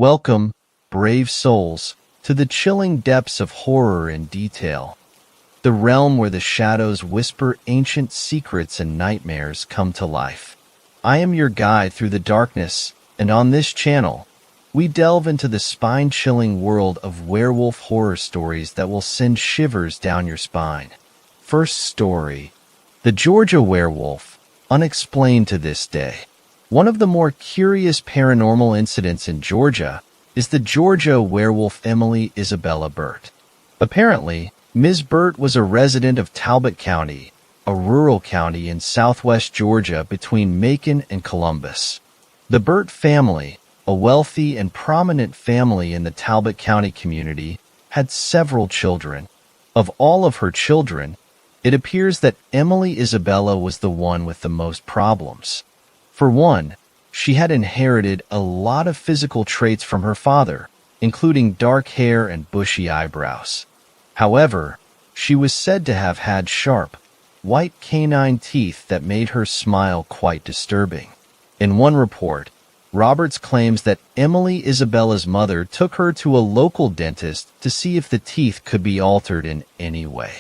Welcome, brave souls, to the chilling depths of horror and detail, the realm where the shadows whisper ancient secrets and nightmares come to life. I am your guide through the darkness, and on this channel, we delve into the spine-chilling world of werewolf horror stories that will send shivers down your spine. First story: the Georgia werewolf, unexplained to this day. One of the more curious paranormal incidents in Georgia is the Georgia werewolf Emily Isabella Burt. Apparently, Ms. Burt was a resident of Talbot County, a rural county in southwest Georgia between Macon and Columbus. The Burt family, a wealthy and prominent family in the Talbot County community, had several children. Of all of her children, it appears that Emily Isabella was the one with the most problems. For one, she had inherited a lot of physical traits from her father, including dark hair and bushy eyebrows. However, she was said to have had sharp, white canine teeth that made her smile quite disturbing. In one report, Roberts claims that Emily Isabella's mother took her to a local dentist to see if the teeth could be altered in any way.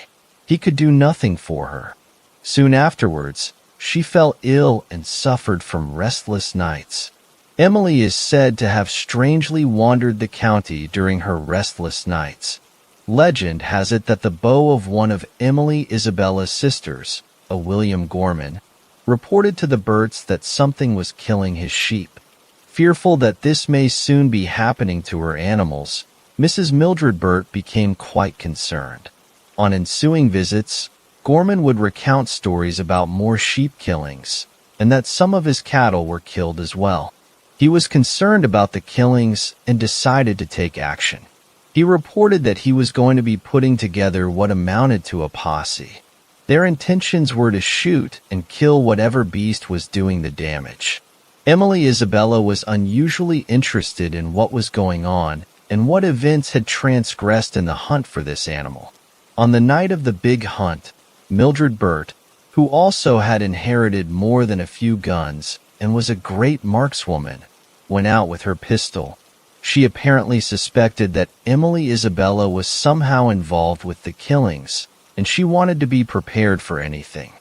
He could do nothing for her. Soon afterwards, she fell ill and suffered from restless nights. Emily is said to have strangely wandered the county during her restless nights. Legend has it that the beau of one of Emily Isabella's sisters, a William Gorman, reported to the Burts that something was killing his sheep. Fearful that this may soon be happening to her animals, Mrs. Mildred Burt became quite concerned. On ensuing visits, Gorman would recount stories about more sheep killings, and that some of his cattle were killed as well. He was concerned about the killings and decided to take action. He reported that he was going to be putting together what amounted to a posse. Their intentions were to shoot and kill whatever beast was doing the damage. Emily Isabella was unusually interested in what was going on and what events had transgressed in the hunt for this animal. On the night of the big hunt, Mildred Burt, who also had inherited more than a few guns and was a great markswoman, went out with her pistol. She apparently suspected that Emily Isabella was somehow involved with the killings, and she wanted to be prepared for anything.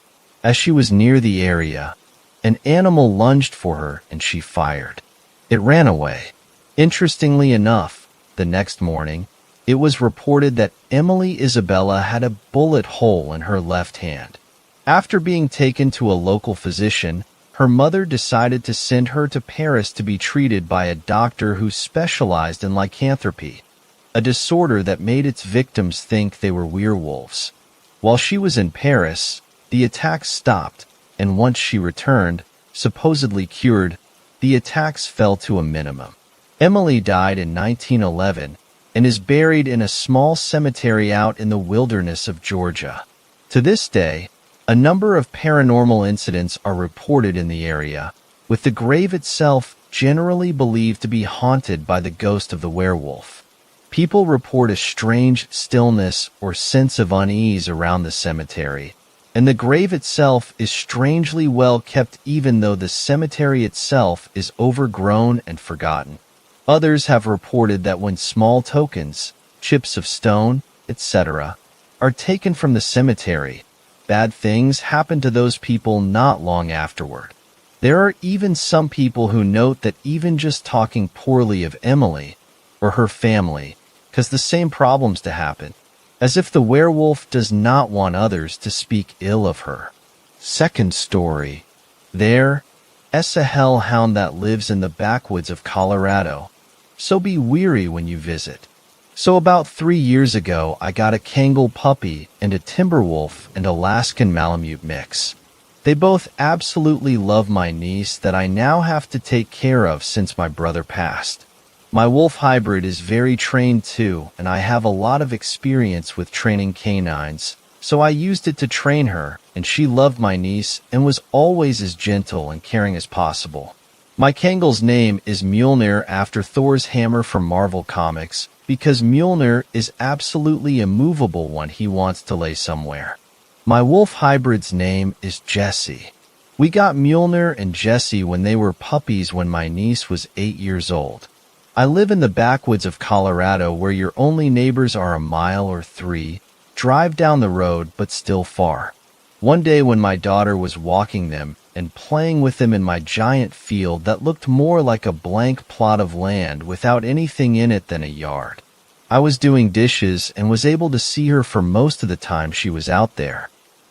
As she was near the area, an animal lunged for her and she fired. It ran away. Interestingly enough, the next morning, it was reported that Emily Isabella had a bullet hole in her left hand. After being taken to a local physician, her mother decided to send her to Paris to be treated by a doctor who specialized in lycanthropy, a disorder that made its victims think they were werewolves. While she was in Paris, the attacks stopped, and once she returned, supposedly cured, the attacks fell to a minimum. Emily died in 1911, and is buried in a small cemetery out in the wilderness of Georgia. To this day, a number of paranormal incidents are reported in the area, with the grave itself generally believed to be haunted by the ghost of the werewolf. People report a strange stillness or sense of unease around the cemetery, and the grave itself is strangely well kept even though the cemetery itself is overgrown and forgotten. Others have reported that when small tokens, chips of stone, etc., are taken from the cemetery, bad things happen to those people not long afterward. There are even some people who note that even just talking poorly of Emily or her family cause the same problems to happen, as if the werewolf does not want others to speak ill of her. Second story: there's a hellhound that lives in the backwoods of Colorado, so be wary when you visit. So about 3 years ago, I got a Kangal puppy and a Timberwolf and Alaskan Malamute mix. They both absolutely love my niece that I now have to take care of since my brother passed. My wolf hybrid is very trained too, and I have a lot of experience with training canines, so I used it to train her, and she loved my niece and was always as gentle and caring as possible. My Kangal's name is Mjolnir after Thor's hammer from Marvel Comics, because Mjolnir is absolutely immovable when he wants to lay somewhere. My wolf hybrid's name is Jessie. We got Mjolnir and Jessie when they were puppies when my niece was 8 years old. I live in the backwoods of Colorado where your only neighbors are a mile or 3 drive down the road, but still far. One day when my daughter was walking them and playing with them in my giant field that looked more like a blank plot of land without anything in it than a yard, I was doing dishes and was able to see her for most of the time she was out there.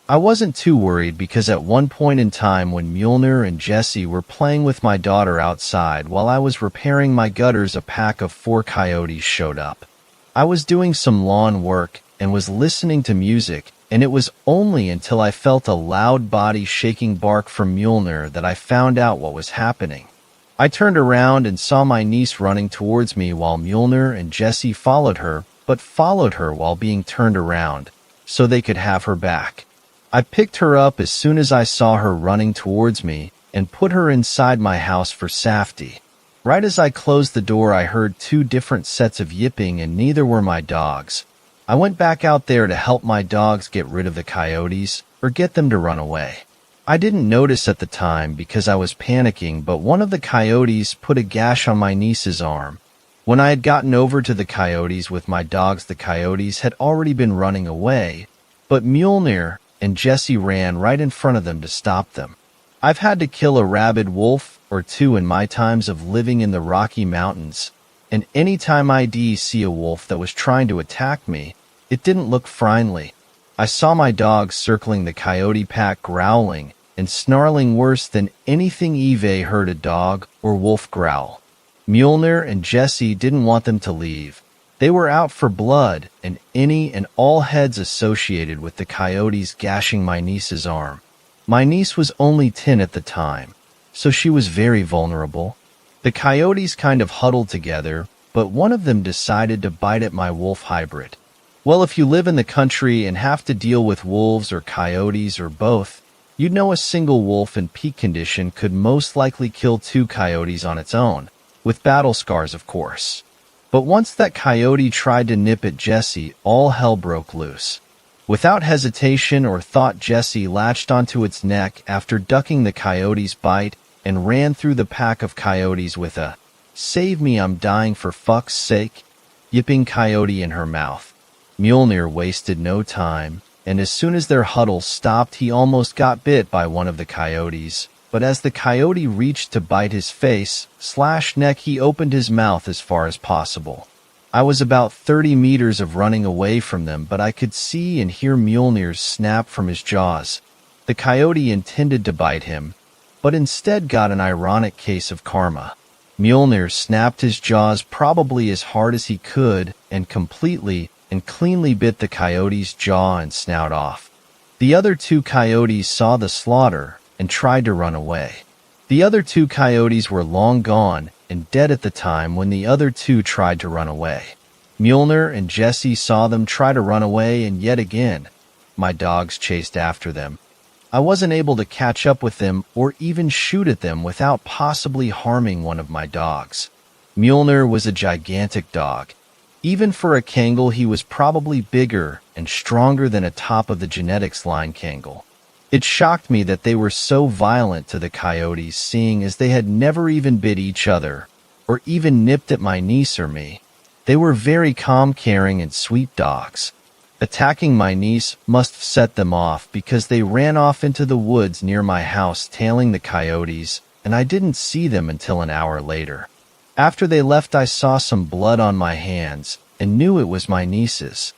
I wasn't too worried because at one point in time when Mjolnir and Jesse were playing with my daughter outside while I was repairing my gutters, a pack of 4 coyotes showed up. I was doing some lawn work and was listening to music, and it was only until I felt a loud body-shaking bark from Mjolnir that I found out what was happening. I turned around and saw my niece running towards me while Mjolnir and Jesse followed her, but followed her while being turned around, so they could have her back. I picked her up as soon as I saw her running towards me and put her inside my house for safety. Right as I closed the door, I heard 2 different sets of yipping, and neither were my dogs. I went back out there to help my dogs get rid of the coyotes or get them to run away. I didn't notice at the time because I was panicking, but one of the coyotes put a gash on my niece's arm. When I had gotten over to the coyotes with my dogs, the coyotes had already been running away, but Mjolnir and Jesse ran right in front of them to stop them. I've had to kill a rabid wolf or 2 in my times of living in the Rocky Mountains, and any time I see a wolf that was trying to attack me, it didn't look friendly. I saw my dogs circling the coyote pack, growling and snarling worse than anything Eve heard a dog or wolf growl. Mjolnir and Jesse didn't want them to leave. They were out for blood and any and all heads associated with the coyotes gashing my niece's arm. My niece was only 10 at the time, so she was very vulnerable. The coyotes kind of huddled together, but one of them decided to bite at my wolf hybrid. Well, if you live in the country and have to deal with wolves or coyotes or both, you'd know a single wolf in peak condition could most likely kill 2 coyotes on its own, with battle scars of course. But once that coyote tried to nip at Jesse, all hell broke loose. Without hesitation or thought, Jesse latched onto its neck after ducking the coyote's bite and ran through the pack of coyotes with a "Save me, I'm dying for fuck's sake" yipping coyote in her mouth. Mjolnir wasted no time, and as soon as their huddle stopped, he almost got bit by one of the coyotes. But as the coyote reached to bite his face/neck, he opened his mouth as far as possible. I was about 30 meters of running away from them, but I could see and hear Mjolnir snap from his jaws. The coyote intended to bite him, but instead got an ironic case of karma. Mjolnir snapped his jaws probably as hard as he could and completely and cleanly bit the coyote's jaw and snout off. The other 2 coyotes saw the slaughter and tried to run away. The other 2 coyotes were long gone and dead at the time when the other 2 tried to run away. Mjolnir and Jesse saw them try to run away, and yet again, my dogs chased after them. I wasn't able to catch up with them or even shoot at them without possibly harming one of my dogs. Mjolnir was a gigantic dog. Even for a Kangol, he was probably bigger and stronger than a top of the genetics line Kangol. It shocked me that they were so violent to the coyotes, seeing as they had never even bit each other, or even nipped at my niece or me. They were very calm, caring, and sweet dogs. Attacking my niece must have set them off because they ran off into the woods near my house tailing the coyotes, and I didn't see them until an hour later. After they left, I saw some blood on my hands and knew it was my niece's.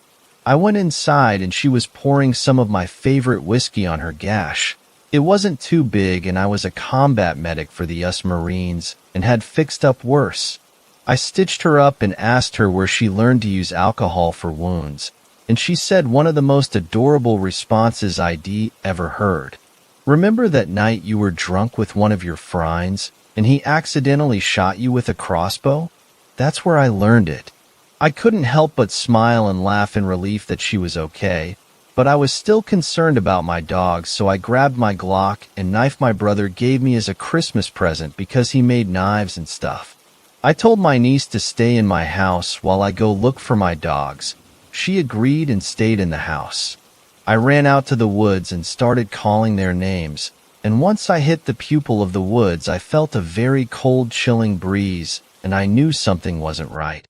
I went inside and she was pouring some of my favorite whiskey on her gash. It wasn't too big, and I was a combat medic for the US Marines and had fixed up worse. I stitched her up and asked her where she learned to use alcohol for wounds, and she said one of the most adorable responses I'd ever heard. "Remember that night you were drunk with one of your friends and he accidentally shot you with a crossbow? That's where I learned it." I couldn't help but smile and laugh in relief that she was okay, but I was still concerned about my dogs, so I grabbed my Glock and knife my brother gave me as a Christmas present because he made knives and stuff. I told my niece to stay in my house while I go look for my dogs. She agreed and stayed in the house. I ran out to the woods and started calling their names, and once I hit the pupil of the woods, I felt a very cold, chilling breeze and I knew something wasn't right.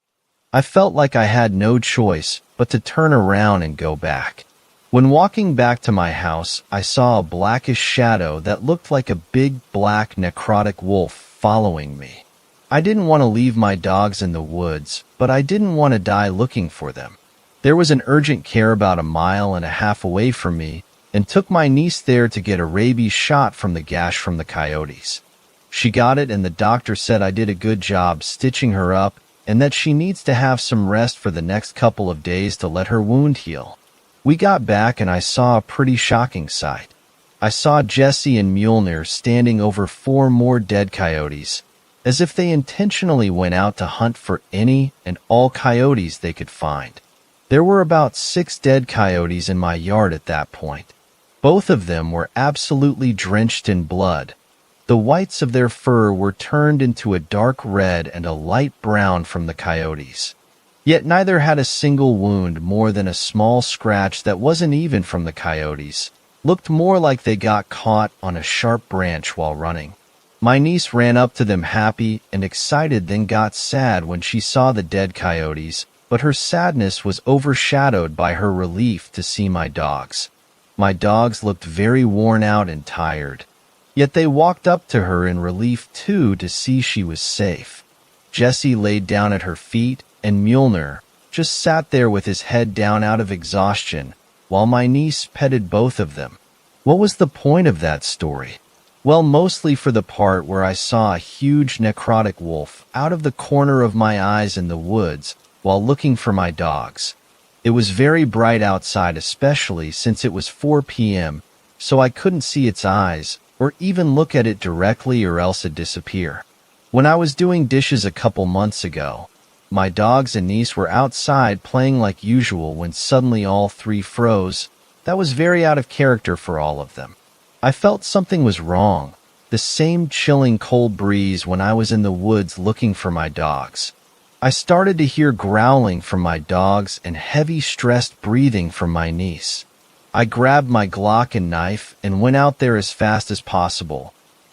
I felt like I had no choice but to turn around and go back. When walking back to my house, I saw a blackish shadow that looked like a big black necrotic wolf following me. I didn't want to leave my dogs in the woods, but I didn't want to die looking for them. There was an urgent care about 1.5 miles away from me, and took my niece there to get a rabies shot from the gash from the coyotes. She got it, and the doctor said I did a good job stitching her up and that she needs to have some rest for the next couple of days to let her wound heal. We got back and I saw a pretty shocking sight. I saw Jesse and Mjolnir standing over 4 more dead coyotes, as if they intentionally went out to hunt for any and all coyotes they could find. There were about 6 dead coyotes in my yard at that point. Both of them were absolutely drenched in blood. The whites of their fur were turned into a dark red and a light brown from the coyotes. Yet neither had a single wound more than a small scratch that wasn't even from the coyotes. Looked more like they got caught on a sharp branch while running. My niece ran up to them happy and excited, then got sad when she saw the dead coyotes, but her sadness was overshadowed by her relief to see my dogs. My dogs looked very worn out and tired. Yet they walked up to her in relief too to see she was safe. Jesse laid down at her feet, and Mjolnir just sat there with his head down out of exhaustion, while my niece petted both of them. What was the point of that story? Well, mostly for the part where I saw a huge necrotic wolf out of the corner of my eyes in the woods while looking for my dogs. It was very bright outside, especially since it was 4 p.m., so I couldn't see its eyes or even look at it directly, or else it'd disappear. When I was doing dishes a couple months ago, my dogs and niece were outside playing like usual when suddenly all 3 froze. That was very out of character for all of them. I felt something was wrong. The same chilling cold breeze when I was in the woods looking for my dogs. I started to hear growling from my dogs and heavy stressed breathing from my niece. I grabbed my Glock and knife and went out there as fast as possible.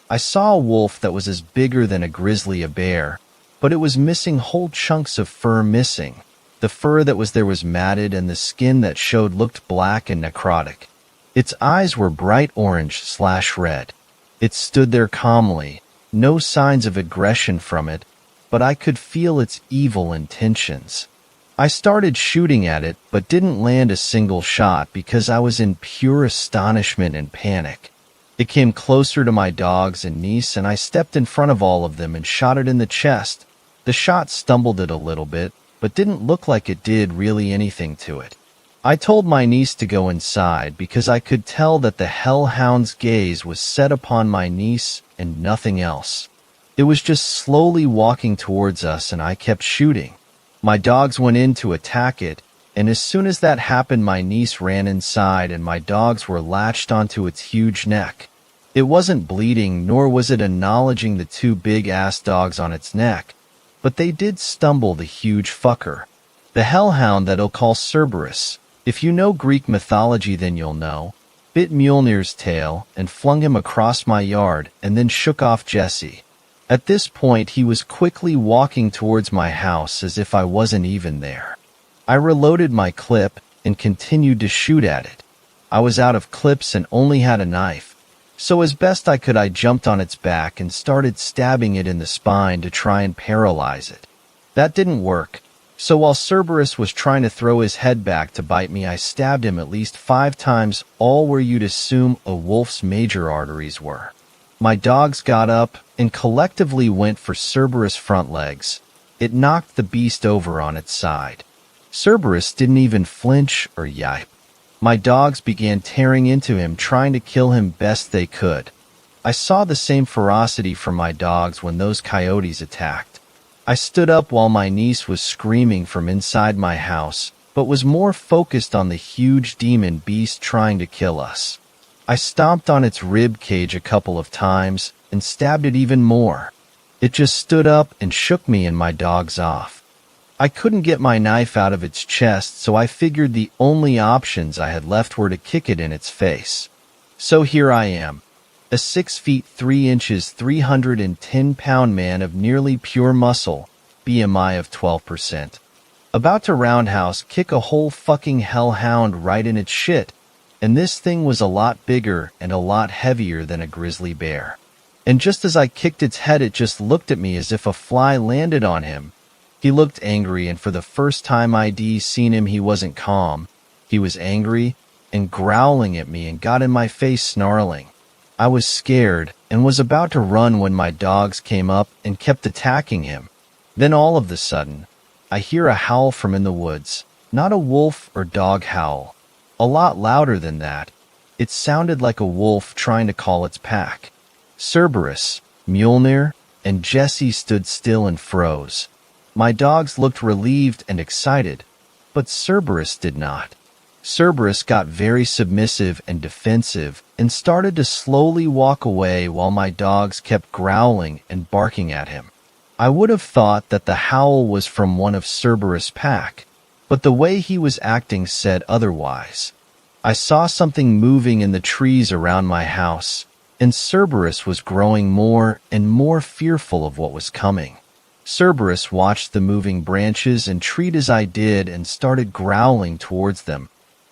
I saw a wolf that was as bigger than a grizzly, a bear, but it was missing whole chunks of fur missing. The fur that was there was matted, and the skin that showed looked black and necrotic. Its eyes were bright orange/red. It stood there calmly, no signs of aggression from it, but I could feel its evil intentions. I started shooting at it, but didn't land a single shot because I was in pure astonishment and panic. It came closer to my dogs and niece, and I stepped in front of all of them and shot it in the chest. The shot stumbled it a little bit, but didn't look like it did really anything to it. I told my niece to go inside because I could tell that the hellhound's gaze was set upon my niece and nothing else. It was just slowly walking towards us, and I kept shooting. My dogs went in to attack it, and as soon as that happened, my niece ran inside and my dogs were latched onto its huge neck. It wasn't bleeding, nor was it acknowledging the 2 big-ass dogs on its neck, but they did stumble the huge fucker. The hellhound that I'll call Cerberus, if you know Greek mythology then you'll know, bit Mjolnir's tail and flung him across my yard and then shook off Jesse. At this point, he was quickly walking towards my house as if I wasn't even there. I reloaded my clip and continued to shoot at it. I was out of clips and only had a knife, so as best I could I jumped on its back and started stabbing it in the spine to try and paralyze it. That didn't work, so while Cerberus was trying to throw his head back to bite me, I stabbed him at least 5 times, all where you'd assume a wolf's major arteries were. My dogs got up and collectively went for Cerberus' front legs. It knocked the beast over on its side. Cerberus didn't even flinch or yipe. My dogs began tearing into him, trying to kill him best they could. I saw the same ferocity from my dogs when those coyotes attacked. I stood up while my niece was screaming from inside my house, but was more focused on the huge demon beast trying to kill us. I stomped on its rib cage a couple of times and stabbed it even more. It just stood up and shook me and my dogs off. I couldn't get my knife out of its chest, so I figured the only options I had left were to kick it in its face. So here I am. a 6 feet 3 inches 310-pound man of nearly pure muscle, BMI of 12%. About to roundhouse kick a whole fucking hellhound right in its shit, and this thing was a lot bigger and a lot heavier than a grizzly bear. And just as I kicked its head, it just looked at me as if a fly landed on him. He looked angry, and for the first time I'd seen him, he wasn't calm. He was angry and growling at me and got in my face snarling. I was scared and was about to run when my dogs came up and kept attacking him. Then all of a sudden, I hear a howl from in the woods. Not a wolf or dog howl. A lot louder than that. It sounded like a wolf trying to call its pack. Cerberus, Mjolnir, and Jesse stood still and froze. My dogs looked relieved and excited, but Cerberus did not. Cerberus got very submissive and defensive and started to slowly walk away while my dogs kept growling and barking at him. I would have thought that the howl was from one of Cerberus' pack, but the way he was acting said otherwise. I saw something moving in the trees around my house, and Cerberus was growing more and more fearful of what was coming. Cerberus watched the moving branches and treed as I did and started growling towards them,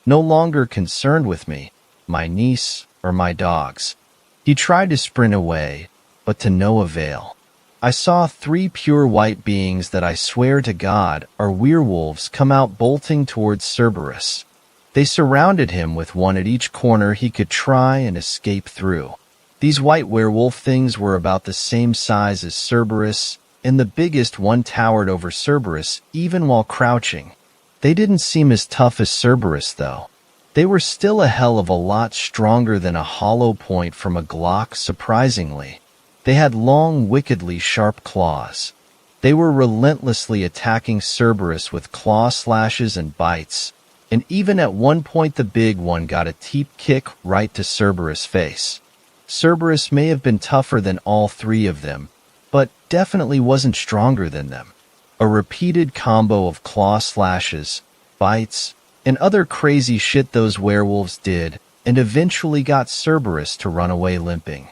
no longer concerned with me, my niece, or my dogs. He tried to sprint away, but to no avail. I saw 3 pure white beings that I swear to God are werewolves come out bolting towards Cerberus. They surrounded him with one at each corner he could try and escape through. These white werewolf things were about the same size as Cerberus, and the biggest one towered over Cerberus even while crouching. They didn't seem as tough as Cerberus, though. They were still a hell of a lot stronger than a hollow point from a Glock, surprisingly. They had long, wickedly sharp claws. They were relentlessly attacking Cerberus with claw slashes and bites, and even at one point the big one got a teep kick right to Cerberus' face. Cerberus may have been tougher than all 3 of them, but definitely wasn't stronger than them. A repeated combo of claw slashes, bites, and other crazy shit those werewolves did, and eventually got Cerberus to run away limping.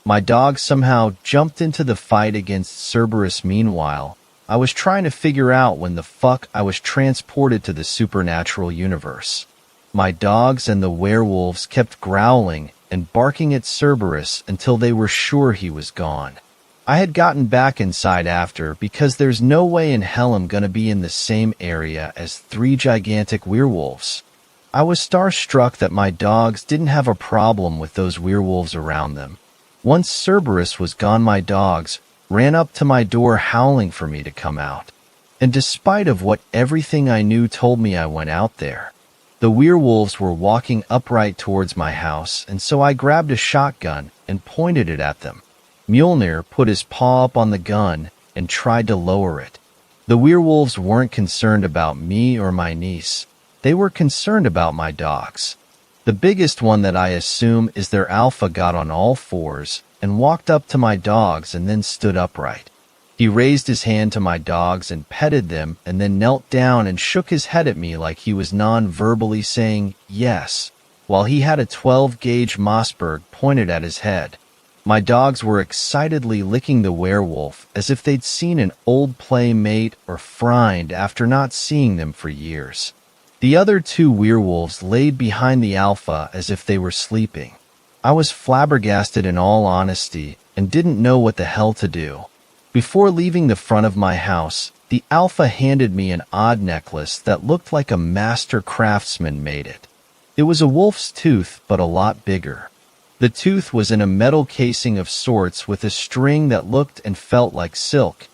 My dog somehow jumped into the fight against Cerberus. Meanwhile, I was trying to figure out when the fuck I was transported to the supernatural universe. My dogs and the werewolves kept growling and barking at Cerberus until they were sure he was gone. I had gotten back inside after, because there's no way in hell I'm gonna be in the same area as 3 gigantic werewolves. I was starstruck that my dogs didn't have a problem with those werewolves around them. Once Cerberus was gone, my dogs ran up to my door howling for me to come out. And despite of what everything I knew told me, I went out there. The werewolves were walking upright towards my house, and so I grabbed a shotgun and pointed it at them. Mjolnir put his paw up on the gun and tried to lower it. The werewolves weren't concerned about me or my niece. They were concerned about my dogs. The biggest one, that I assume is their alpha, got on all 4s and walked up to my dogs and then stood upright. He raised his hand to my dogs and petted them, and then knelt down and shook his head at me like he was non-verbally saying yes, while he had a 12-gauge Mossberg pointed at his head. My dogs were excitedly licking the werewolf as if they'd seen an old playmate or friend after not seeing them for years. The other 2 werewolves laid behind the alpha as if they were sleeping. I was flabbergasted, in all honesty, and didn't know what the hell to do. Before leaving the front of my house, the alpha handed me an odd necklace that looked like a master craftsman made it. It was a wolf's tooth, but a lot bigger. The tooth was in a metal casing of sorts with a string that looked and felt like silk.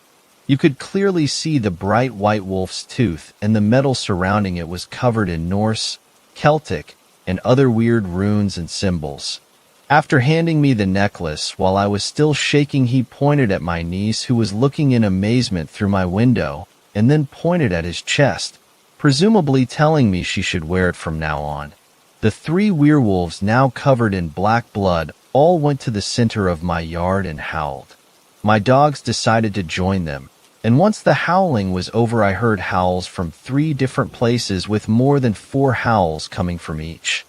You could clearly see the bright white wolf's tooth, and the metal surrounding it was covered in Norse, Celtic, and other weird runes and symbols. After handing me the necklace, while I was still shaking, he pointed at my niece, who was looking in amazement through my window, and then pointed at his chest, presumably telling me she should wear it from now on. The 3 werewolves, now covered in black blood, all went to the center of my yard and howled. My dogs decided to join them, and once the howling was over, I heard howls from 3 different places, with more than 4 howls coming from each.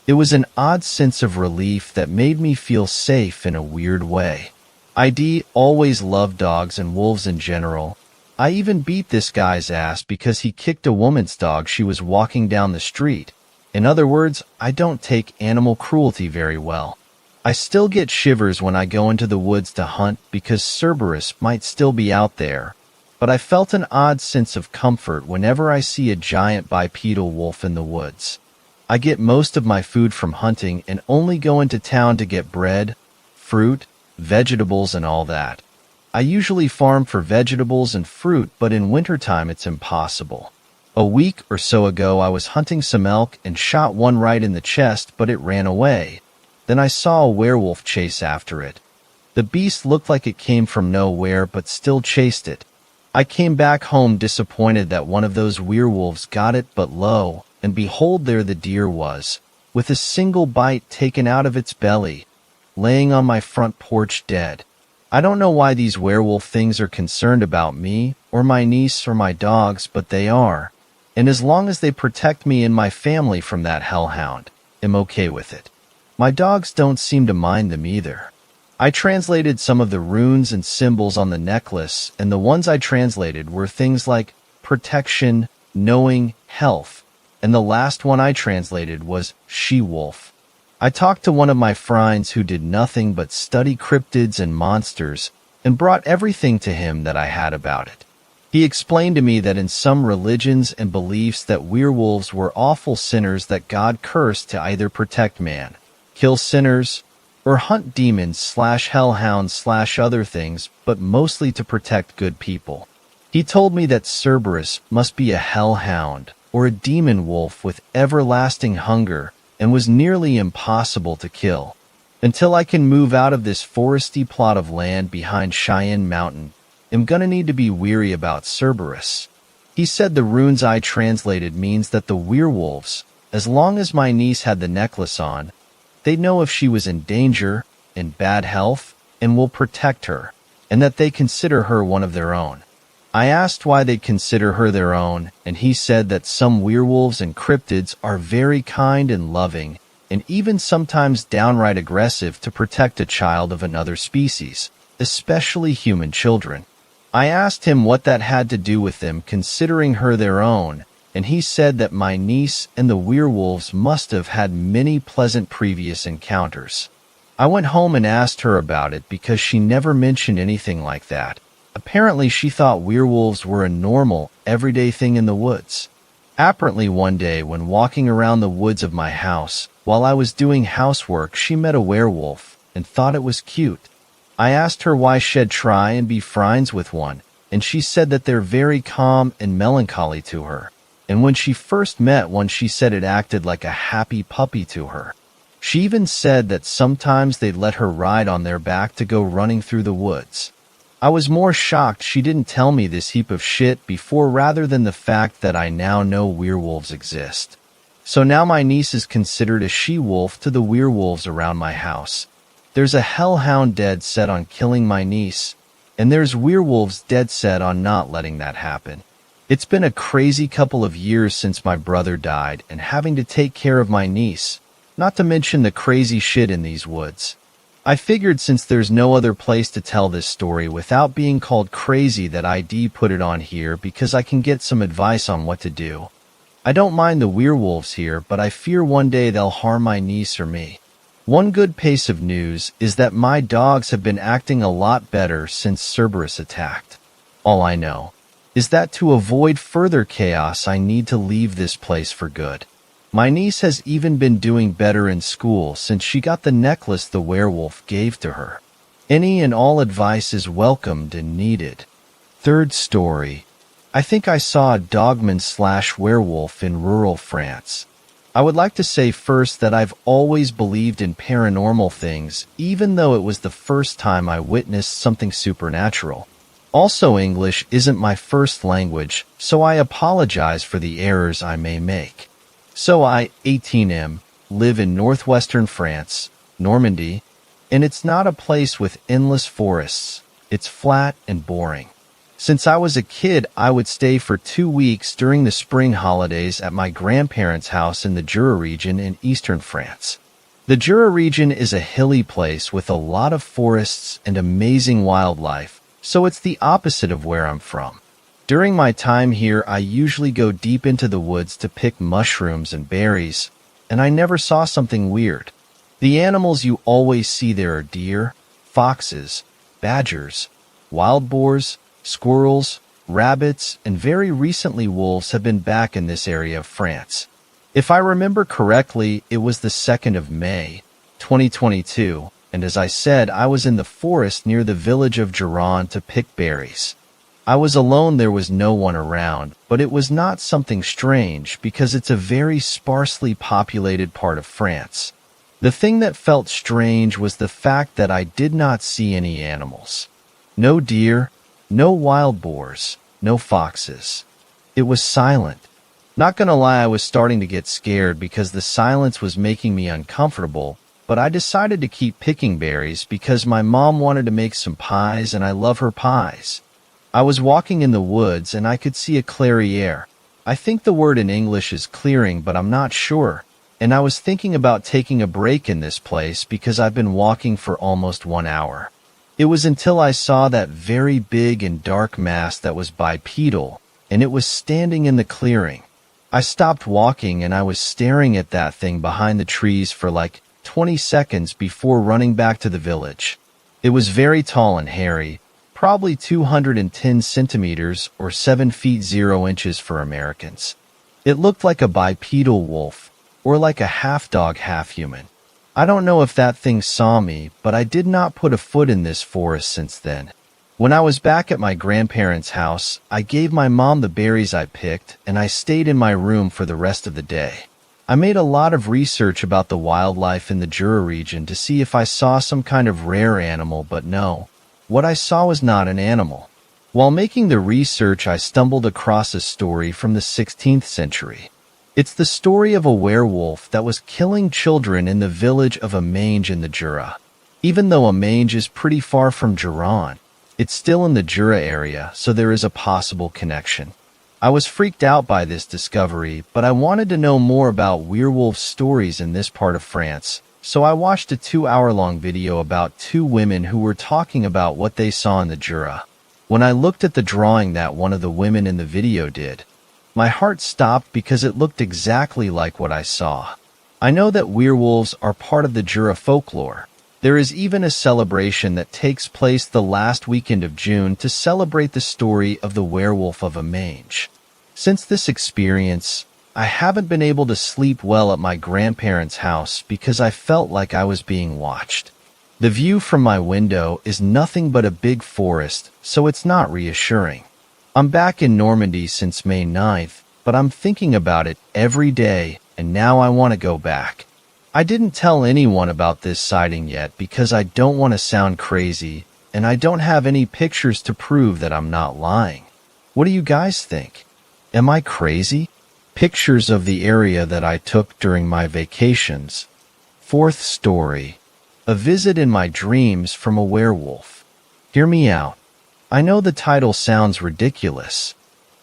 It was an odd sense of relief that made me feel safe in a weird way. ID always loved dogs and wolves in general. I even beat this guy's ass because he kicked a woman's dog she was walking down the street. In other words, I don't take animal cruelty very well. I still get shivers when I go into the woods to hunt because Cerberus might still be out there. But I felt an odd sense of comfort whenever I see a giant bipedal wolf in the woods. I get most of my food from hunting and only go into town to get bread, fruit, vegetables, and all that. I usually farm for vegetables and fruit, but in wintertime it's impossible. A week or so ago I was hunting some elk and shot one right in the chest, but it ran away. Then I saw a werewolf chase after it. The beast looked like it came from nowhere, but still chased it. I came back home disappointed that one of those werewolves got it, but lo, and behold, there the deer was, with a single bite taken out of its belly, laying on my front porch dead. I don't know why these werewolf things are concerned about me, or my niece, or my dogs, but they are. And as long as they protect me and my family from that hellhound, I'm okay with it. My dogs don't seem to mind them either. I translated some of the runes and symbols on the necklace, and the ones I translated were things like protection, knowing, health, and the last one I translated was she-wolf. I talked to one of my friends who did nothing but study cryptids and monsters and brought everything to him that I had about it. He explained to me that in some religions and beliefs that werewolves were awful sinners that God cursed to either protect man, kill sinners, or hunt demons/hellhounds/other things, but mostly to protect good people. He told me that Cerberus must be a hellhound or a demon wolf with everlasting hunger and was nearly impossible to kill. Until I can move out of this foresty plot of land behind Cheyenne Mountain, I'm gonna need to be weary about Cerberus. He said the runes I translated means that the werewolves, as long as my niece had the necklace on, they know if she was in danger, in bad health, and will protect her, and that they consider her one of their own. I asked why they'd consider her their own, and he said that some werewolves and cryptids are very kind and loving, and even sometimes downright aggressive to protect a child of another species, especially human children. I asked him what that had to do with them considering her their own, and he said that my niece and the werewolves must have had many pleasant previous encounters. I went home and asked her about it because she never mentioned anything like that. Apparently she thought werewolves were a normal, everyday thing in the woods. Apparently one day when walking around the woods of my house, while I was doing housework, she met a werewolf and thought it was cute. I asked her why she'd try and be friends with one, and she said that they're very calm and melancholy to her. And when she first met one, she said it acted like a happy puppy to her. She even said that sometimes they'd let her ride on their back to go running through the woods. I was more shocked she didn't tell me this heap of shit before rather than the fact that I now know werewolves exist. So now my niece is considered a she-wolf to the werewolves around my house. There's a hellhound dead set on killing my niece, and there's werewolves dead set on not letting that happen. It's been a crazy couple of years since my brother died and having to take care of my niece, not to mention the crazy shit in these woods. I figured since there's no other place to tell this story without being called crazy that I'd put it on here because I can get some advice on what to do. I don't mind the werewolves here, but I fear one day they'll harm my niece or me. One good piece of news is that my dogs have been acting a lot better since Cerberus attacked. All I know is that to avoid further chaos, I need to leave this place for good. My niece has even been doing better in school since she got the necklace the werewolf gave to her. Any and all advice is welcomed and needed. Third story. I think I saw a dogman/werewolf in rural France. I would like to say first that I've always believed in paranormal things, even though it was the first time I witnessed something supernatural. Also, English isn't my first language, so I apologize for the errors I may make. So I, 18M, live in northwestern France, Normandy, and it's not a place with endless forests. It's flat and boring. Since I was a kid, I would stay for 2 weeks during the spring holidays at my grandparents' house in the Jura region in eastern France. The Jura region is a hilly place with a lot of forests and amazing wildlife, so it's the opposite of where I'm from. During my time here, I usually go deep into the woods to pick mushrooms and berries, and I never saw something weird. The animals you always see there are deer, foxes, badgers, wild boars, squirrels, rabbits, and very recently wolves have been back in this area of France. If I remember correctly, it was the 2nd of May, 2022, and as I said, I was in the forest near the village of Giron to pick berries. I was alone, there was no one around, but it was not something strange because it's a very sparsely populated part of France. The thing that felt strange was the fact that I did not see any animals. No deer, no wild boars, no foxes. It was silent. Not gonna lie, I was starting to get scared because the silence was making me uncomfortable, but I decided to keep picking berries because my mom wanted to make some pies and I love her pies. I was walking in the woods and I could see a clairiere. I think the word in English is clearing, but I'm not sure. And I was thinking about taking a break in this place because I've been walking for almost 1 hour. It was until I saw that very big and dark mass that was bipedal, and it was standing in the clearing. I stopped walking and I was staring at that thing behind the trees for like 20 seconds before running back to the village. It was very tall and hairy, probably 210 centimeters or 7 feet 0 inches for Americans. It looked like a bipedal wolf, or like a half-dog, half-human. I don't know if that thing saw me, but I did not put a foot in this forest since then. When I was back at my grandparents' house, I gave my mom the berries I picked, and I stayed in my room for the rest of the day. I made a lot of research about the wildlife in the Jura region to see if I saw some kind of rare animal, but no. What I saw was not an animal. While making the research, I stumbled across a story from the 16th century. It's the story of a werewolf that was killing children in the village of Amange in the Jura. Even though Amange is pretty far from Giron, it's still in the Jura area, so there is a possible connection. I was freaked out by this discovery, but I wanted to know more about werewolf stories in this part of France, so I watched a 2-hour-long video about 2 women who were talking about what they saw in the Jura. When I looked at the drawing that one of the women in the video did, my heart stopped because it looked exactly like what I saw. I know that werewolves are part of the Jura folklore. There is even a celebration that takes place the last weekend of June to celebrate the story of the werewolf of Amange. Since this experience, I haven't been able to sleep well at my grandparents' house because I felt like I was being watched. The view from my window is nothing but a big forest, so it's not reassuring. I'm back in Normandy since May 9th, but I'm thinking about it every day, and now I want to go back. I didn't tell anyone about this sighting yet because I don't want to sound crazy, and I don't have any pictures to prove that I'm not lying. What do you guys think? Am I crazy? Pictures of the area that I took during my vacations. 4th story. A visit in my dreams from a werewolf. Hear me out. I know the title sounds ridiculous.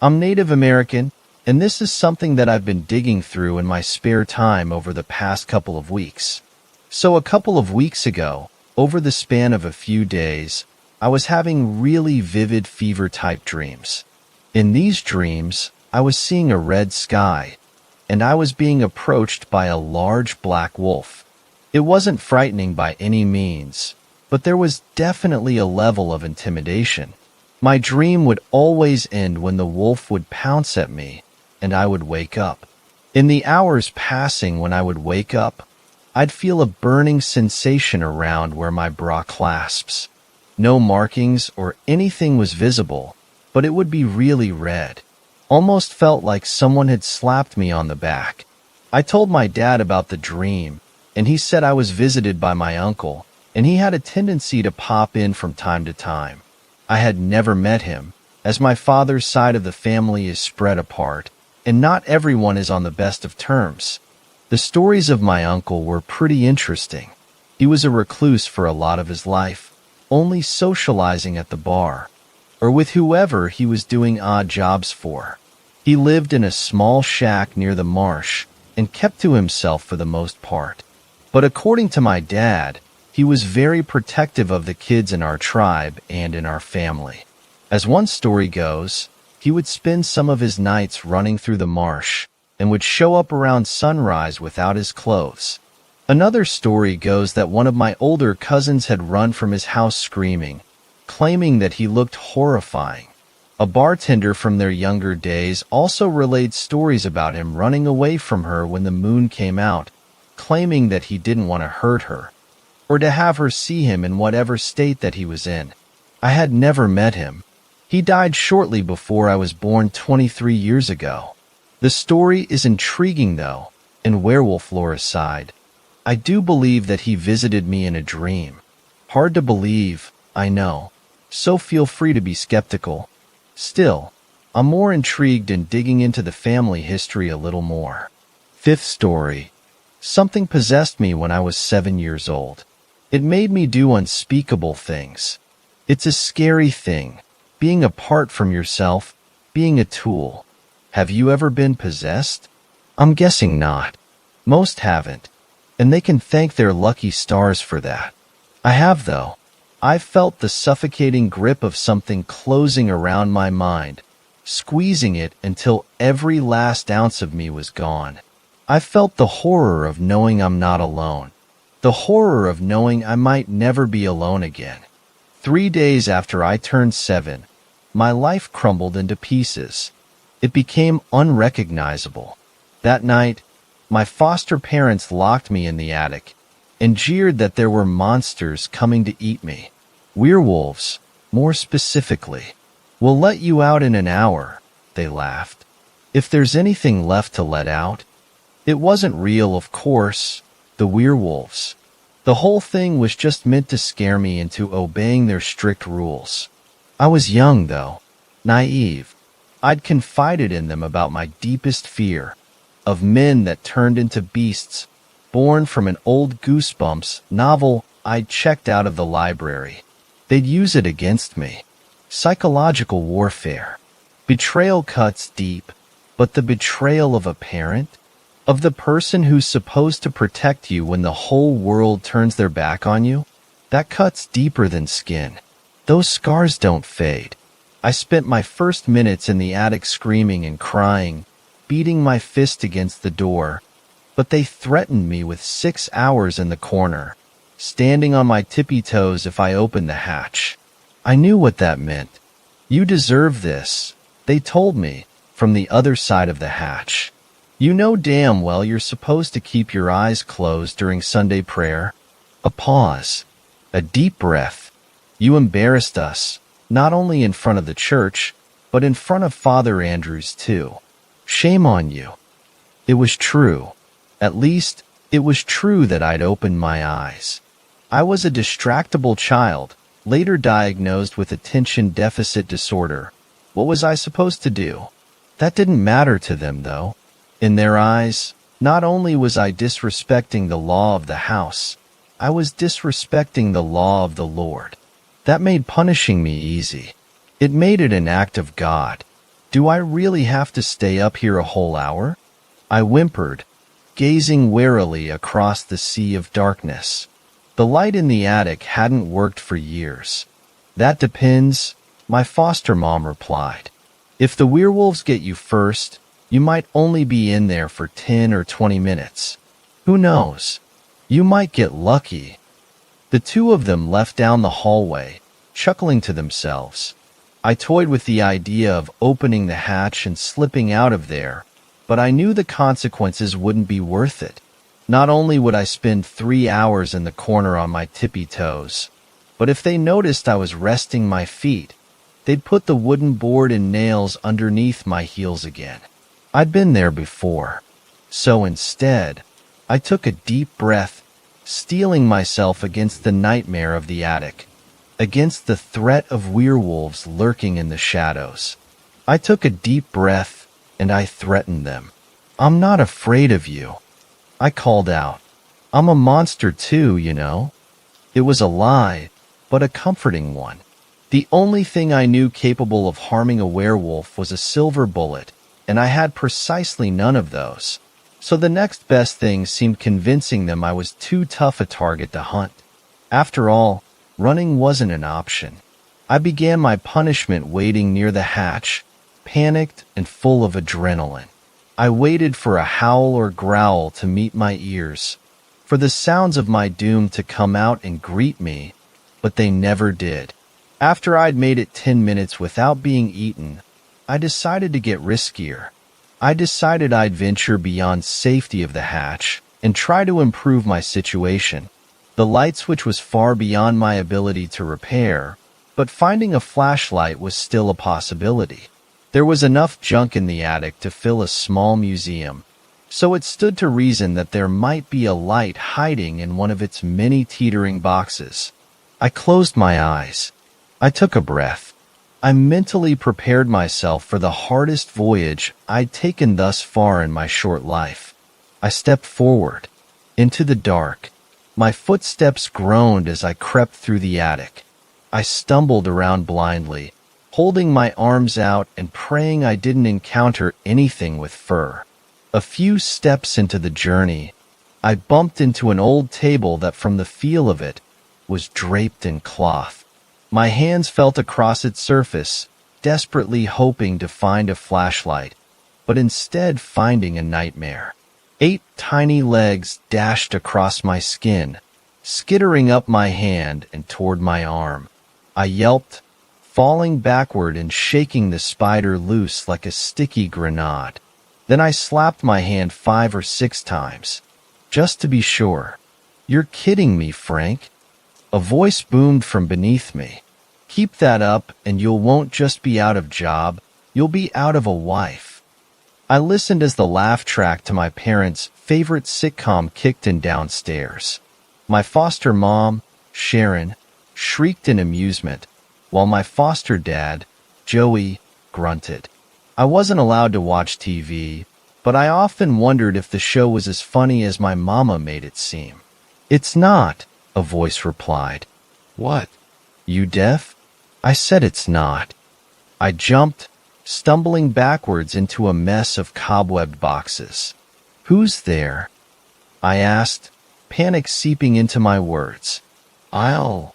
I'm Native American, and this is something that I've been digging through in my spare time over the past couple of weeks. So a couple of weeks ago, over the span of a few days, I was having really vivid fever-type dreams. In these dreams, I was seeing a red sky, and I was being approached by a large black wolf. It wasn't frightening by any means, but there was definitely a level of intimidation. My dream would always end when the wolf would pounce at me, and I would wake up. In the hours passing when I would wake up, I'd feel a burning sensation around where my bra clasps. No markings or anything was visible, but it would be really red. Almost felt like someone had slapped me on the back. I told my dad about the dream, and he said I was visited by my uncle, and he had a tendency to pop in from time to time. I had never met him, as my father's side of the family is spread apart, and not everyone is on the best of terms. The stories of my uncle were pretty interesting. He was a recluse for a lot of his life, only socializing at the bar. or with whoever he was doing odd jobs for. He lived in a small shack near the marsh and kept to himself for the most part. But according to my dad, he was very protective of the kids in our tribe and in our family. As one story goes, he would spend some of his nights running through the marsh and would show up around sunrise without his clothes. Another story goes that one of my older cousins had run from his house screaming, claiming that he looked horrifying. A bartender from their younger days also relayed stories about him running away from her when the moon came out, claiming that he didn't want to hurt her, or to have her see him in whatever state that he was in. I had never met him. He died shortly before I was born 23 years ago. The story is intriguing though, and werewolf lore aside, I do believe that he visited me in a dream. Hard to believe, I know, so feel free to be skeptical. Still, I'm more intrigued in digging into the family history a little more. Fifth story. Something possessed me when I was 7 years old. It made me do unspeakable things. It's a scary thing, being apart from yourself, being a tool. Have you ever been possessed? I'm guessing not. Most haven't, and they can thank their lucky stars for that. I have, though. I've felt the suffocating grip of something closing around my mind, squeezing it until every last ounce of me was gone. I felt the horror of knowing I'm not alone, the horror of knowing I might never be alone again. 3 days after I turned 7, my life crumbled into pieces. It became unrecognizable. That night, my foster parents locked me in the attic and jeered that there were monsters coming to eat me. Werewolves, more specifically. We'll let you out in an hour, they laughed. If there's anything left to let out. It wasn't real, of course, the werewolves. The whole thing was just meant to scare me into obeying their strict rules. I was young, though, naive. I'd confided in them about my deepest fear, of men that turned into beasts, born from an old Goosebumps novel I'd checked out of the library. They'd use it against me. Psychological warfare. Betrayal cuts deep, but the betrayal of a parent? Of the person who's supposed to protect you when the whole world turns their back on you? That cuts deeper than skin. Those scars don't fade. I spent my first minutes in the attic screaming and crying, beating my fist against the door, but they threatened me with 6 hours in the corner, standing on my tippy toes if I opened the hatch. I knew what that meant. You deserve this, they told me, from the other side of the hatch. You know damn well you're supposed to keep your eyes closed during Sunday prayer. A pause. A deep breath. You embarrassed us, not only in front of the church, but in front of Father Andrews too. Shame on you. It was true. At least, it was true that I'd opened my eyes. I was a distractible child, later diagnosed with attention deficit disorder. What was I supposed to do? That didn't matter to them, though. In their eyes, not only was I disrespecting the law of the house, I was disrespecting the law of the Lord. That made punishing me easy. It made it an act of God. Do I really have to stay up here a whole hour? I whimpered, gazing warily across the sea of darkness. The light in the attic hadn't worked for years. That depends, my foster mom replied. If the werewolves get you first, you might only be in there for 10 or 20 minutes. Who knows? You might get lucky. The two of them left down the hallway, chuckling to themselves. I toyed with the idea of opening the hatch and slipping out of there, but I knew the consequences wouldn't be worth it. Not only would I spend 3 hours in the corner on my tippy toes, but if they noticed I was resting my feet, they'd put the wooden board and nails underneath my heels again. I'd been there before. So instead, I took a deep breath, steeling myself against the nightmare of the attic, against the threat of werewolves lurking in the shadows. I took a deep breath, and I threatened them. I'm not afraid of you. I called out. I'm a monster too, you know. It was a lie, but a comforting one. The only thing I knew capable of harming a werewolf was a silver bullet, and I had precisely none of those. So the next best thing seemed convincing them I was too tough a target to hunt. After all, running wasn't an option. I began my punishment waiting near the hatch, panicked and full of adrenaline. I waited for a howl or growl to meet my ears, for the sounds of my doom to come out and greet me, but they never did. After I'd made it 10 minutes without being eaten, I decided to get riskier. I decided I'd venture beyond safety of the hatch and try to improve my situation. The light switch was far beyond my ability to repair, but finding a flashlight was still a possibility. There was enough junk in the attic to fill a small museum, so it stood to reason that there might be a light hiding in one of its many teetering boxes. I closed my eyes. I took a breath. I mentally prepared myself for the hardest voyage I'd taken thus far in my short life. I stepped forward, into the dark. My footsteps groaned as I crept through the attic. I stumbled around blindly, holding my arms out and praying I didn't encounter anything with fur. A few steps into the journey, I bumped into an old table that, from the feel of it, was draped in cloth. My hands felt across its surface, desperately hoping to find a flashlight, but instead finding a nightmare. 8 tiny legs dashed across my skin, skittering up my hand and toward my arm. I yelped, falling backward and shaking the spider loose like a sticky grenade. Then I slapped my hand 5 or 6 times, just to be sure. "You're kidding me, Frank." A voice boomed from beneath me. "Keep that up and you won't just be out of job, you'll be out of a wife." I listened as the laugh track to my parents' favorite sitcom kicked in downstairs. My foster mom, Sharon, shrieked in amusement, while my foster dad, Joey, grunted. I wasn't allowed to watch TV, but I often wondered if the show was as funny as my mama made it seem. "It's not," a voice replied. "What? You deaf?" I said it's not. I jumped, stumbling backwards into a mess of cobwebbed boxes. "Who's there?" I asked, panic seeping into my words. "I'll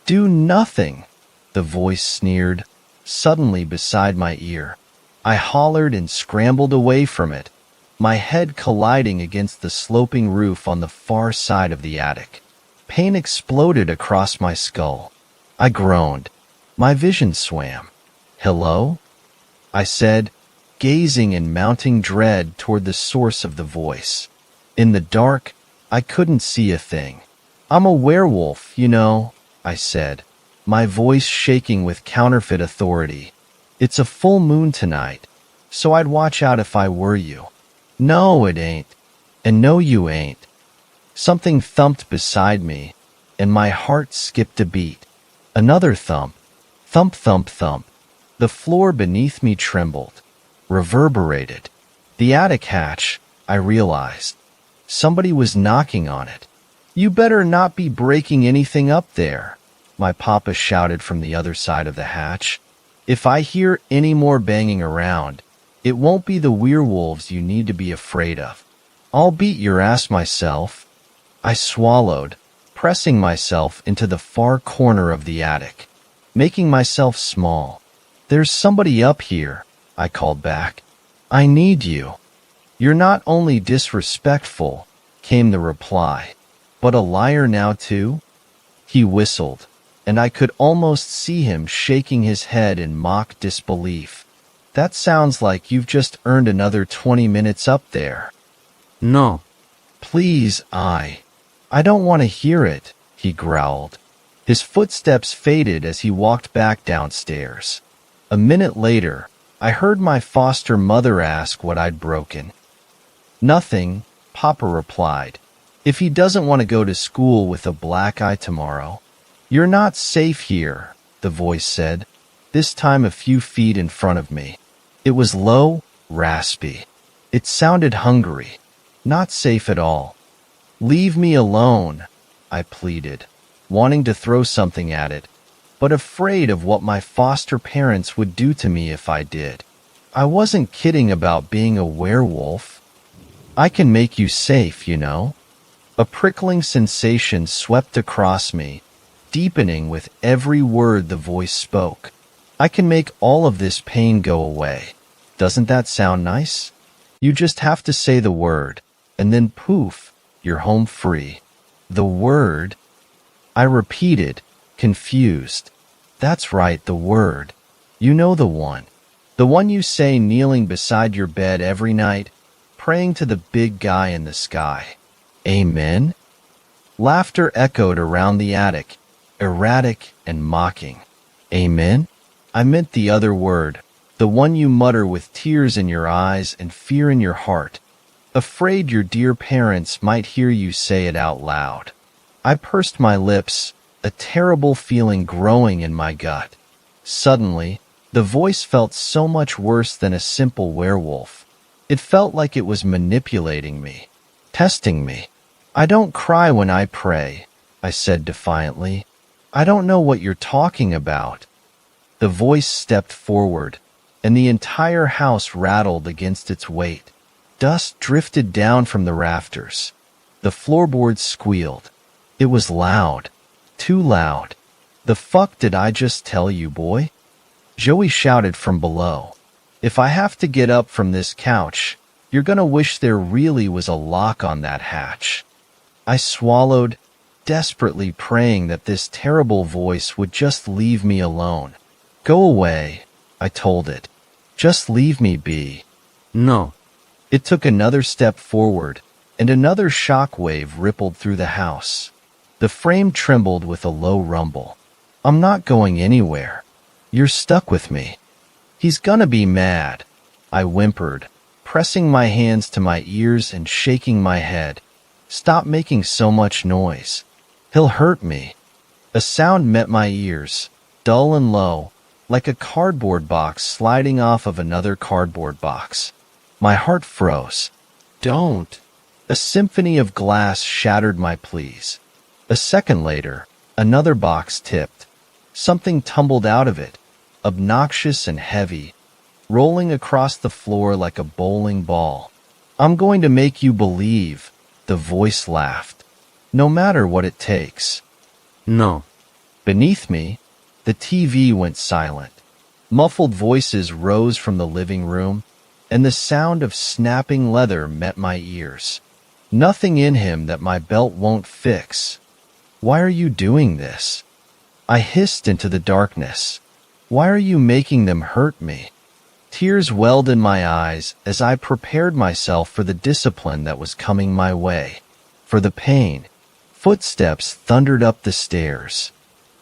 do nothing," the voice sneered, suddenly beside my ear. I hollered and scrambled away from it, my head colliding against the sloping roof on the far side of the attic. Pain exploded across my skull. I groaned. My vision swam. "Hello?" I said, gazing in mounting dread toward the source of the voice. In the dark, I couldn't see a thing. "I'm a werewolf, you know," I said, my voice shaking with counterfeit authority. "It's a full moon tonight, so I'd watch out if I were you." "No, it ain't. And no, you ain't." Something thumped beside me, and my heart skipped a beat. Another thump. Thump, thump, thump. The floor beneath me trembled, reverberated. The attic hatch, I realized. Somebody was knocking on it. "You better not be breaking anything up there," my papa shouted from the other side of the hatch. "If I hear any more banging around, it won't be the werewolves you need to be afraid of. I'll beat your ass myself." I swallowed, pressing myself into the far corner of the attic, making myself small. "There's somebody up here," I called back. "I need you." "You're not only disrespectful," came the reply, "but a liar now too?" He whistled, and I could almost see him shaking his head in mock disbelief. "That sounds like you've just earned another 20 minutes up there." "No." "Please, I don't want to hear it," he growled. His footsteps faded as he walked back downstairs. A minute later, I heard my foster mother ask what I'd broken. "Nothing," Papa replied. "If he doesn't want to go to school with a black eye tomorrow." "You're not safe here," the voice said, this time a few feet in front of me. It was low, raspy. It sounded hungry. "Not safe at all." "Leave me alone," I pleaded, wanting to throw something at it, but afraid of what my foster parents would do to me if I did. I wasn't kidding about being a werewolf. I can make you safe, you know. A prickling sensation swept across me, deepening with every word the voice spoke. I can make all of this pain go away. Doesn't that sound nice? You just have to say the word, and then poof, you're home free. The word? I repeated, confused. That's right, the word. You know the one. The one you say kneeling beside your bed every night, praying to the big guy in the sky. Amen? Laughter echoed around the attic, erratic and mocking. Amen? I meant the other word, the one you mutter with tears in your eyes and fear in your heart, afraid your dear parents might hear you say it out loud. I pursed my lips, a terrible feeling growing in my gut. Suddenly, the voice felt so much worse than a simple werewolf. It felt like it was manipulating me, testing me. I don't cry when I pray, I said defiantly. I don't know what you're talking about. The voice stepped forward, and the entire house rattled against its weight. Dust drifted down from the rafters. The floorboards squealed. It was loud. Too loud. The fuck did I just tell you, boy? Joey shouted from below. If I have to get up from this couch, you're gonna wish there really was a lock on that hatch. I swallowed, desperately praying that this terrible voice would just leave me alone. Go away, I told it. Just leave me be. No. It took another step forward, and another shock wave rippled through the house. The frame trembled with a low rumble. I'm not going anywhere. You're stuck with me. He's gonna be mad, I whimpered, pressing my hands to my ears and shaking my head. Stop making so much noise. He'll hurt me. A sound met my ears, dull and low, like a cardboard box sliding off of another cardboard box. My heart froze. Don't. A symphony of glass shattered my pleas. A second later, another box tipped. Something tumbled out of it, obnoxious and heavy, rolling across the floor like a bowling ball. I'm going to make you believe, the voice laughed. No matter what it takes. No. Beneath me, the TV went silent. Muffled voices rose from the living room, and the sound of snapping leather met my ears. Nothing in him that my belt won't fix. Why are you doing this? I hissed into the darkness. Why are you making them hurt me? Tears welled in my eyes as I prepared myself for the discipline that was coming my way. For the pain. Footsteps thundered up the stairs.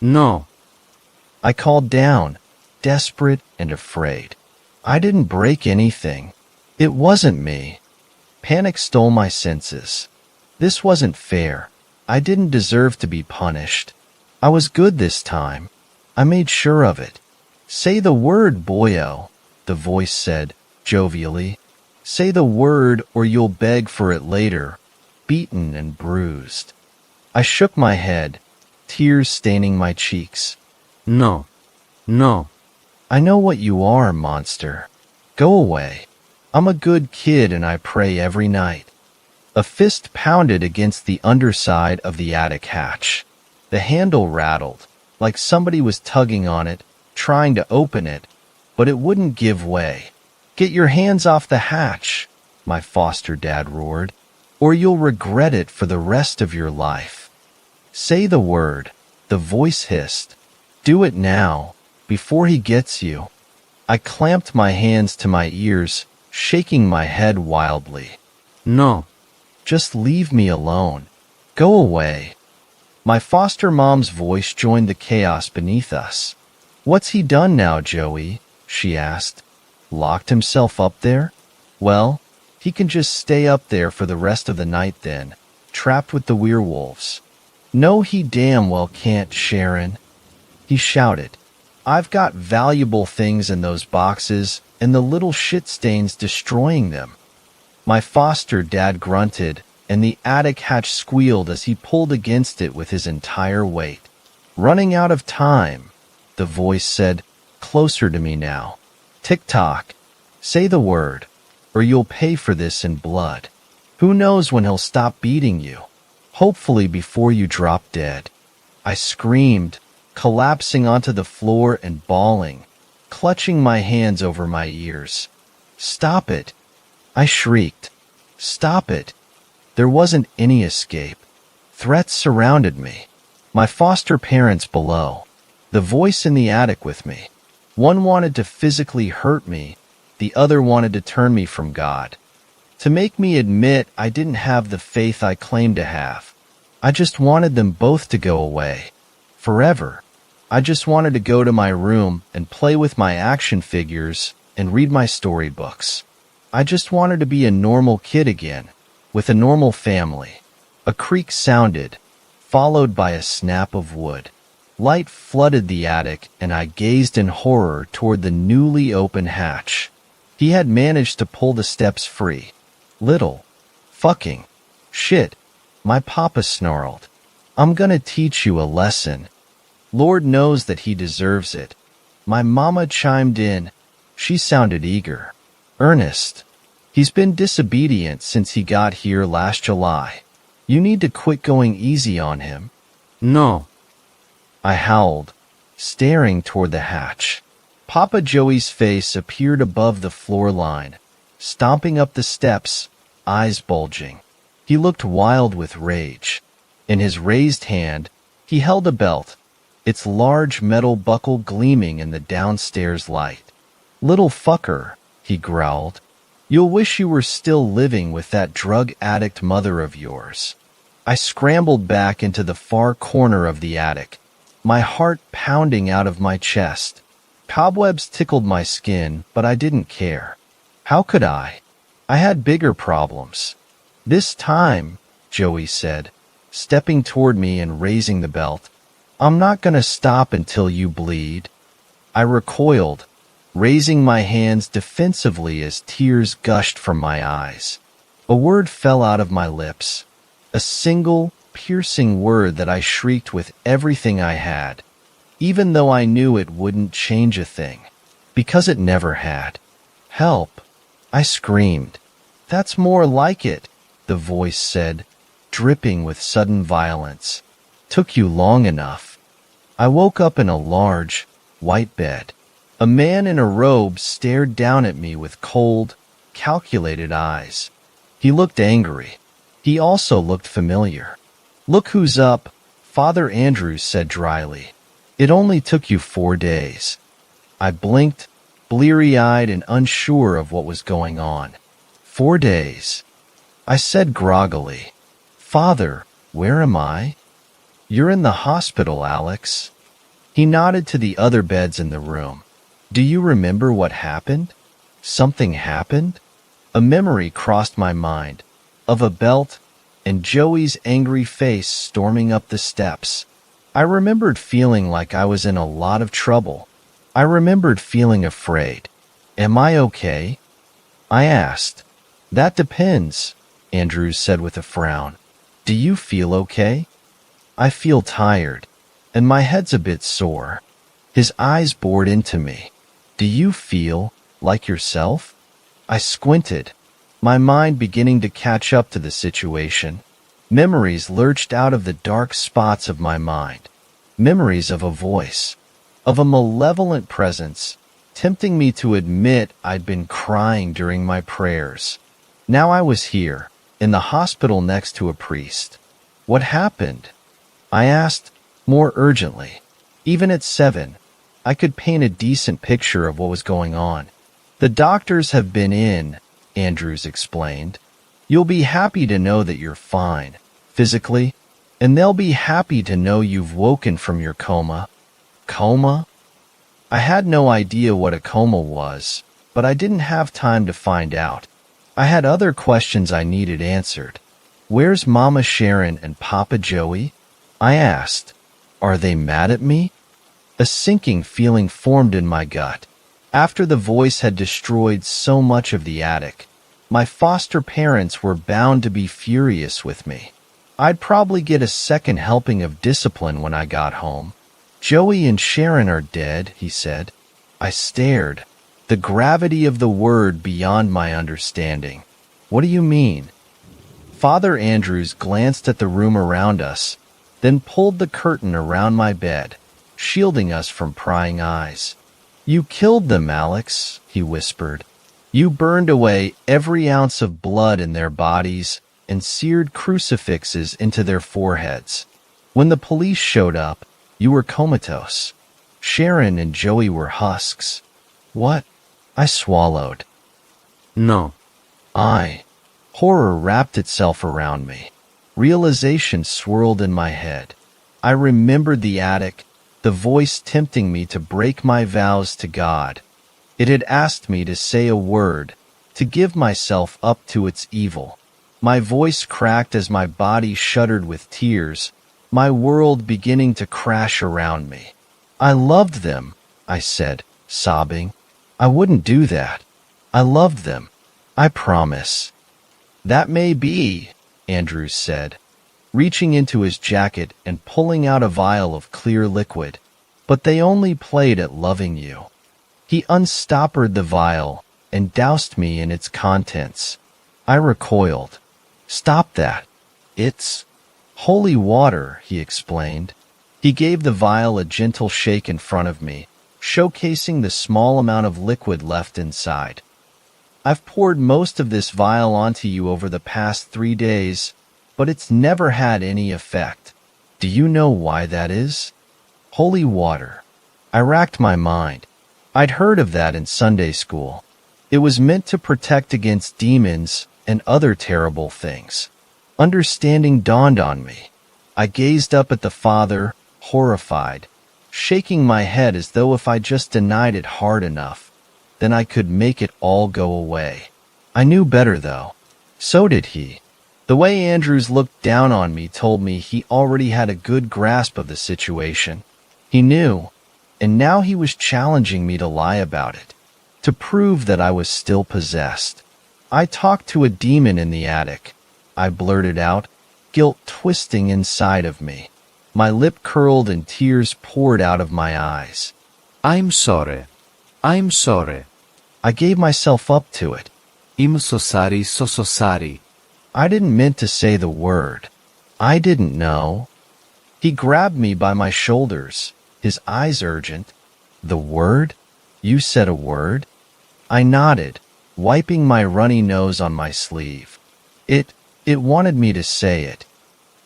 No. I called down, desperate and afraid. I didn't break anything. It wasn't me. Panic stole my senses. This wasn't fair. I didn't deserve to be punished. I was good this time. I made sure of it. Say the word, boyo, the voice said, jovially. Say the word or you'll beg for it later, beaten and bruised. I shook my head, tears staining my cheeks. No. No. I know what you are, monster. Go away. I'm a good kid and I pray every night. A fist pounded against the underside of the attic hatch. The handle rattled, like somebody was tugging on it, trying to open it, but it wouldn't give way. Get your hands off the hatch, my foster dad roared, or you'll regret it for the rest of your life. Say the word, the voice hissed. Do it now, before he gets you. I clamped my hands to my ears, shaking my head wildly. No. Just leave me alone. Go away. My foster mom's voice joined the chaos beneath us. What's he done now, Joey? She asked. Locked himself up there? Well, he can just stay up there for the rest of the night then, trapped with the werewolves. No, he damn well can't, Sharon. He shouted. I've got valuable things in those boxes, and the little shit stain's destroying them. My foster dad grunted, and the attic hatch squealed as he pulled against it with his entire weight. Running out of time, the voice said, closer to me now. Tick-tock. Say the word, or you'll pay for this in blood. Who knows when he'll stop beating you? Hopefully before you drop dead. I screamed, collapsing onto the floor and bawling, clutching my hands over my ears. Stop it! I shrieked. Stop it! There wasn't any escape. Threats surrounded me. My foster parents below. The voice in the attic with me. One wanted to physically hurt me. The other wanted to turn me from God. To make me admit I didn't have the faith I claimed to have. I just wanted them both to go away. Forever. I just wanted to go to my room and play with my action figures and read my storybooks. I just wanted to be a normal kid again, with a normal family. A creak sounded, followed by a snap of wood. Light flooded the attic, and I gazed in horror toward the newly open hatch. He had managed to pull the steps free. Little. Fucking. Shit. My papa snarled. I'm gonna teach you a lesson. Lord knows that he deserves it. My mama chimed in. She sounded eager. Earnest. He's been disobedient since he got here last July. You need to quit going easy on him. No. I howled, staring toward the hatch. Papa Joey's face appeared above the floor line, stomping up the steps, eyes bulging. He looked wild with rage. In his raised hand, he held a belt, its large metal buckle gleaming in the downstairs light. Little fucker, he growled. You'll wish you were still living with that drug addict mother of yours. I scrambled back into the far corner of the attic, my heart pounding out of my chest. Cobwebs tickled my skin, but I didn't care. How could I? I had bigger problems. This time, Joey said, stepping toward me and raising the belt, I'm not gonna stop until you bleed. I recoiled, raising my hands defensively as tears gushed from my eyes. A word fell out of my lips, a single, piercing word that I shrieked with everything I had, even though I knew it wouldn't change a thing, because it never had. Help! I screamed. That's more like it, the voice said, dripping with sudden violence. Took you long enough. I woke up in a large, white bed. A man in a robe stared down at me with cold, calculated eyes. He looked angry. He also looked familiar. Look who's up, Father Andrews said dryly. It only took you 4 days. I blinked, bleary-eyed and unsure of what was going on. 4 days. I said groggily, Father, where am I? You're in the hospital, Alex. He nodded to the other beds in the room. Do you remember what happened? Something happened? A memory crossed my mind, of a belt and Joey's angry face storming up the steps. I remembered feeling like I was in a lot of trouble. I remembered feeling afraid. Am I okay? I asked. That depends, Andrews said with a frown. Do you feel okay? I feel tired, and my head's a bit sore. His eyes bored into me. Do you feel like yourself? I squinted, my mind beginning to catch up to the situation. Memories lurched out of the dark spots of my mind. Memories of a voice, of a malevolent presence, tempting me to admit I'd been crying during my prayers. Now I was here, in the hospital next to a priest. What happened? I asked, more urgently. Even at 7, I could paint a decent picture of what was going on. The doctors have been in, Andrews explained. You'll be happy to know that you're fine, physically, and they'll be happy to know you've woken from your coma. Coma? I had no idea what a coma was, but I didn't have time to find out. I had other questions I needed answered. Where's Mama Sharon and Papa Joey? I asked. Are they mad at me? A sinking feeling formed in my gut. After the voice had destroyed so much of the attic, my foster parents were bound to be furious with me. I'd probably get a second helping of discipline when I got home. Joey and Sharon are dead, he said. I stared, the gravity of the word beyond my understanding. What do you mean? Father Andrews glanced at the room around us, then pulled the curtain around my bed, shielding us from prying eyes. You killed them, Alex, he whispered. You burned away every ounce of blood in their bodies and seared crucifixes into their foreheads. When the police showed up, you were comatose. Sharon and Joey were husks. What? I swallowed. No. Horror wrapped itself around me. Realization swirled in my head. I remembered the attic, the voice tempting me to break my vows to God. It had asked me to say a word, to give myself up to its evil. My voice cracked as my body shuddered with tears, my world beginning to crash around me. I loved them, I said, sobbing. I wouldn't do that. I loved them. I promise. That may be, Andrews said, reaching into his jacket and pulling out a vial of clear liquid, but they only played at loving you. He unstoppered the vial and doused me in its contents. I recoiled. Stop that. It's holy water, he explained. He gave the vial a gentle shake in front of me, showcasing the small amount of liquid left inside. I've poured most of this vial onto you over the past 3 days, but it's never had any effect. Do you know why that is? Holy water. I racked my mind. I'd heard of that in Sunday school. It was meant to protect against demons and other terrible things. Understanding dawned on me. I gazed up at the Father, horrified, shaking my head as though if I just denied it hard enough, then I could make it all go away. I knew better, though. So did he. The way Andrews looked down on me told me he already had a good grasp of the situation. He knew, and now he was challenging me to lie about it, to prove that I was still possessed. I talked to a demon in the attic, I blurted out, guilt twisting inside of me. My lip curled and tears poured out of my eyes. I'm sorry. I'm sorry. I gave myself up to it. I'm so sorry. I didn't mean to say the word. I didn't know. He grabbed me by my shoulders, his eyes urgent. The word? You said a word? I nodded, wiping my runny nose on my sleeve. It wanted me to say it.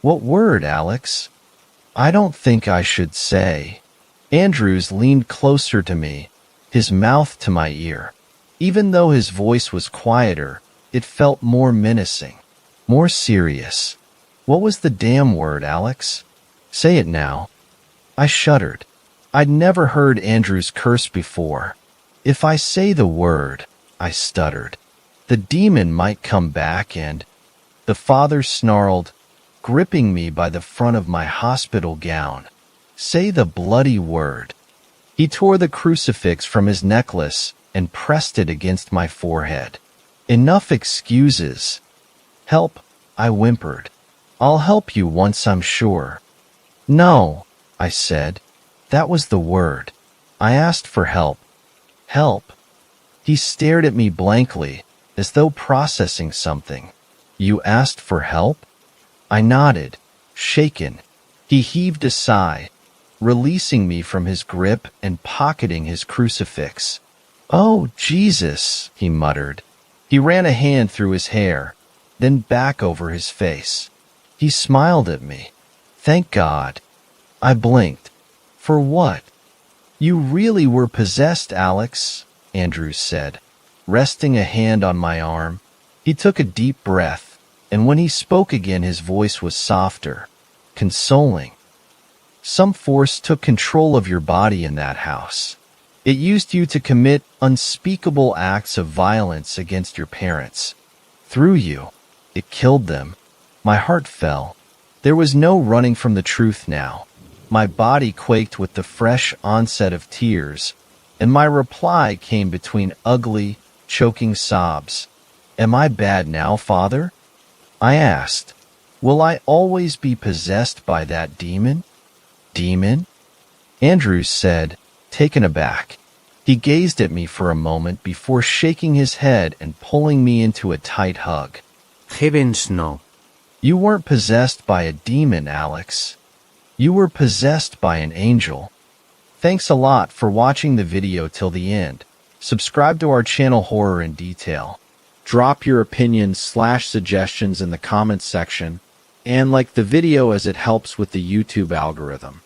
What word, Alex? I don't think I should say. Andrews leaned closer to me, his mouth to my ear. Even though his voice was quieter, it felt more menacing, more serious. What was the damn word, Alex? Say it now. I shuddered. I'd never heard Andrews curse before. If I say the word, I stuttered, the demon might come back and... The Father snarled, gripping me by the front of my hospital gown. Say the bloody word. He tore the crucifix from his necklace and pressed it against my forehead. Enough excuses. Help, I whimpered. I'll help you once I'm sure. No, I said. That was the word. I asked for help. Help. He stared at me blankly, as though processing something. You asked for help? I nodded, shaken. He heaved a sigh, releasing me from his grip and pocketing his crucifix. Oh, Jesus, he muttered. He ran a hand through his hair, then back over his face. He smiled at me. Thank God. I blinked. For what? You really were possessed, Alex, Andrews said, resting a hand on my arm. He took a deep breath, and when he spoke again his voice was softer, consoling. Some force took control of your body in that house. It used you to commit unspeakable acts of violence against your parents. Through you, it killed them. My heart fell. There was no running from the truth now. My body quaked with the fresh onset of tears, and my reply came between ugly, choking sobs. Am I bad now, Father? I asked. Will I always be possessed by that demon? Demon? Andrew said, taken aback. He gazed at me for a moment before shaking his head and pulling me into a tight hug. Heavens no. You weren't possessed by a demon, Alex. You were possessed by an angel. Thanks a lot for watching the video till the end. Subscribe to our channel Horror in Detail. Drop your opinions/suggestions in the comments section, and like the video as it helps with the YouTube algorithm.